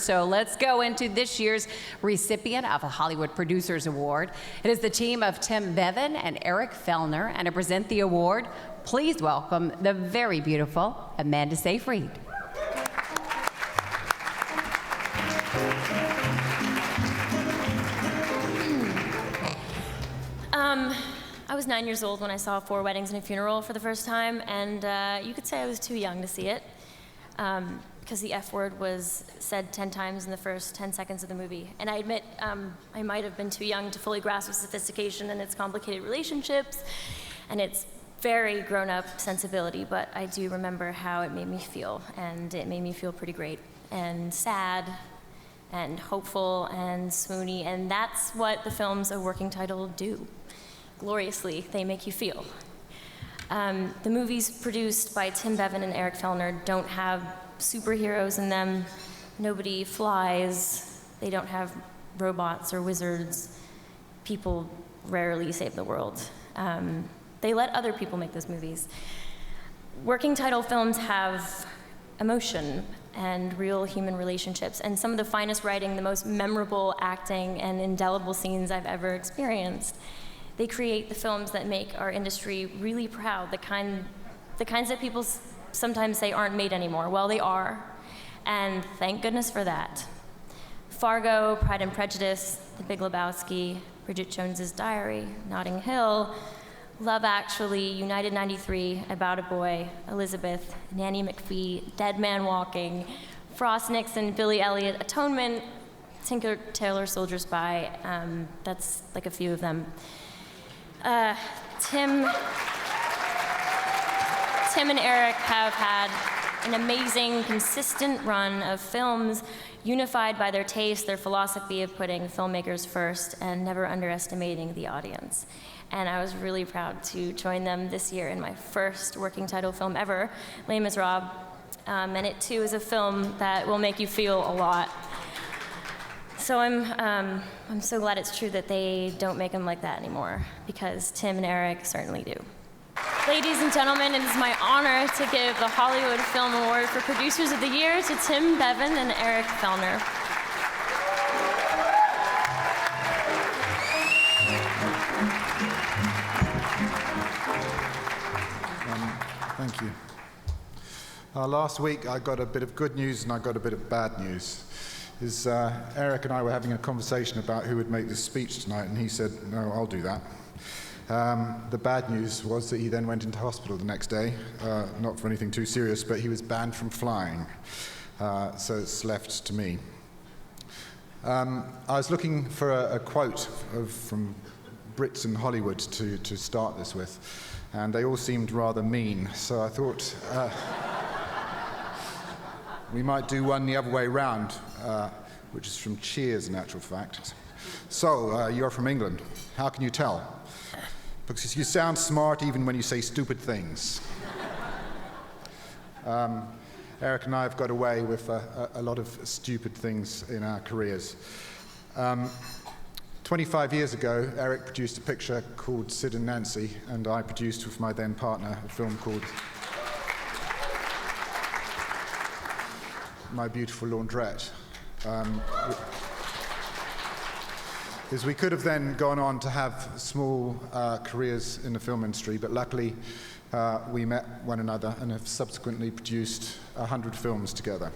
So let's go into this year's recipient of a Hollywood Producers Award. It is the team of Tim Bevan and Eric Fellner, and to present the award, please welcome the very beautiful Amanda Seyfried. I was 9 years old when I saw Four Weddings and a Funeral for the first time, and you could say I was too young to see it, because the F word was said 10 times in the first 10 seconds of the movie. And I admit I might have been too young to fully grasp the sophistication and its complicated relationships and its very grown-up sensibility, but I do remember how it made me feel, and it made me feel pretty great and sad and hopeful and swoony, and that's what the films A Working Title do. Gloriously, they make you feel. The movies produced by Tim Bevan and Eric Fellner don't have superheroes in them. Nobody flies. They don't have robots or wizards. People rarely save the world. They let other people make those movies. Working title films have emotion and real human relationships, and some of the finest writing, the most memorable acting, and indelible scenes I've ever experienced. They create the films that make our industry really proud, the kinds that people sometimes say aren't made anymore. Well, they are, and thank goodness for that. Fargo, Pride and Prejudice, The Big Lebowski, Bridget Jones's Diary, Notting Hill, Love Actually, United 93, About a Boy, Elizabeth, Nanny McPhee, Dead Man Walking, Frost Nixon, Billy Elliot, Atonement, Tinker Tailor Soldier Spy. That's like a few of them. Tim and Eric have had an amazing, consistent run of films unified by their taste, their philosophy of putting filmmakers first and never underestimating the audience. And I was really proud to join them this year in my first working title film ever, Les Miserables. And it too is a film that will make you feel a lot. So I'm so glad it's true that they don't make them like that anymore, because Tim and Eric certainly do. Ladies and gentlemen, it is my honor to give the Hollywood Film Award for Producers of the Year to Tim Bevan and Eric Fellner. Thank you. Last week I got a bit of good news and I got a bit of bad news. Eric and I were having a conversation about who would make this speech tonight, and he said, no, I'll do that. The bad news was that he then went into hospital the next day, not for anything too serious, but he was banned from flying. So it's left to me. I was looking for a quote from Brits in Hollywood to start this with, and they all seemed rather mean, so I thought we might do one the other way round, which is from Cheers, in actual fact. So, you're from England. How can you tell? Because you sound smart even when you say stupid things. Eric and I have got away with a lot of stupid things in our careers. 25 years ago, Eric produced a picture called Sid and Nancy, and I produced with my then partner a film called My Beautiful Laundrette. We could have then gone on to have small careers in the film industry, but luckily we met one another and have subsequently produced 100 films together.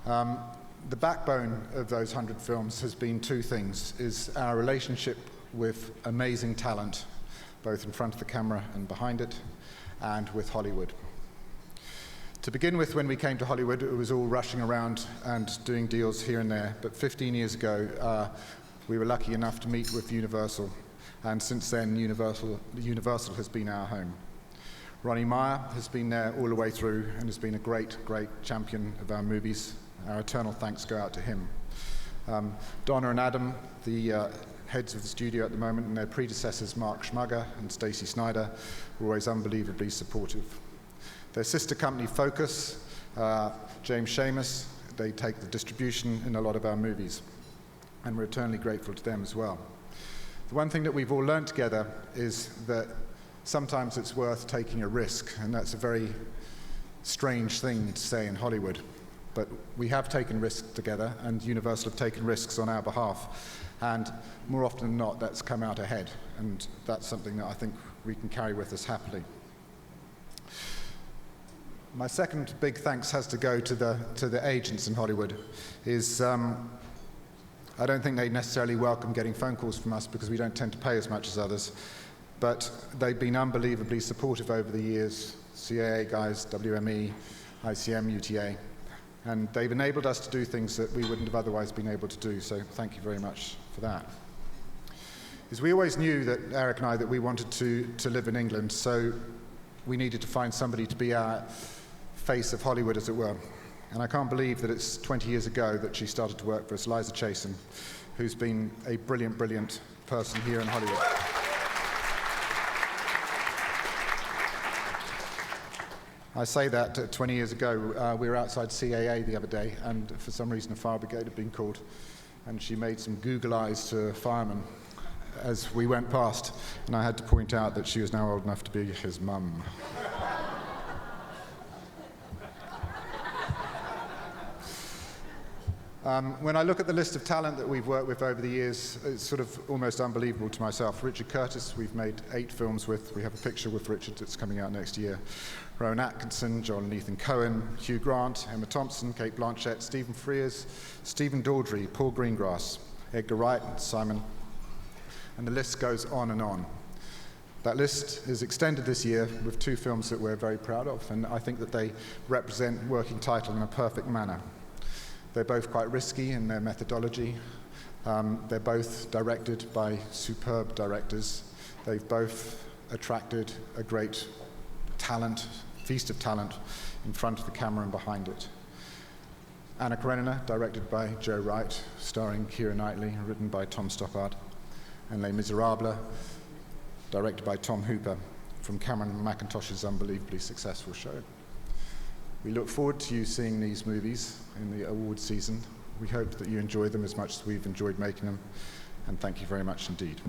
The backbone of those 100 films has been two things, is our relationship with amazing talent, both in front of the camera and behind it, and with Hollywood. To begin with, when we came to Hollywood, it was all rushing around and doing deals here and there. But 15 years ago, we were lucky enough to meet with Universal. And since then, Universal has been our home. Ronnie Meyer has been there all the way through and has been a great, great champion of our movies. Our eternal thanks go out to him. Donna and Adam, the heads of the studio at the moment, and their predecessors, Mark Schmugger and Stacey Snyder, were always unbelievably supportive. Their sister company, Focus, James Seamus, they take the distribution in a lot of our movies, and we're eternally grateful to them as well. The one thing that we've all learned together is that sometimes it's worth taking a risk, and that's a very strange thing to say in Hollywood. But we have taken risks together, and Universal have taken risks on our behalf. And more often than not, that's come out ahead. And that's something that I think we can carry with us happily. My second big thanks has to go to the agents in Hollywood. I don't think they necessarily welcome getting phone calls from us because we don't tend to pay as much as others. But they've been unbelievably supportive over the years. CAA guys, WME, ICM, UTA. And they've enabled us to do things that we wouldn't have otherwise been able to do. So thank you very much for that. Because we always knew, that Eric and I, that we wanted to live in England. So we needed to find somebody to be our face of Hollywood, as it were. And I can't believe that it's 20 years ago that she started to work for us, Liza Chasen, who's been a brilliant, brilliant person here in Hollywood. I say that 20 years ago, we were outside CAA the other day, and for some reason a fire brigade had been called, and she made some Google eyes to a fireman as we went past, and I had to point out that she was now old enough to be his mum. When I look at the list of talent that we've worked with over the years, it's sort of almost unbelievable to myself. Richard Curtis, we've made 8 films with. We have a picture with Richard that's coming out next year. Rowan Atkinson, John and Ethan Cohen, Hugh Grant, Emma Thompson, Kate Blanchett, Stephen Frears, Stephen Daldry, Paul Greengrass, Edgar Wright, Simon, and the list goes on and on. That list is extended this year with 2 films that we're very proud of, and I think that they represent working title in a perfect manner. They're both quite risky in their methodology. They're both directed by superb directors. They've both attracted a great talent, feast of talent, in front of the camera and behind it. Anna Karenina, directed by Joe Wright, starring Keira Knightley, written by Tom Stoppard. And Les Miserables, directed by Tom Hooper, from Cameron McIntosh's unbelievably successful show. We look forward to you seeing these movies in the award season. We hope that you enjoy them as much as we've enjoyed making them, and thank you very much indeed.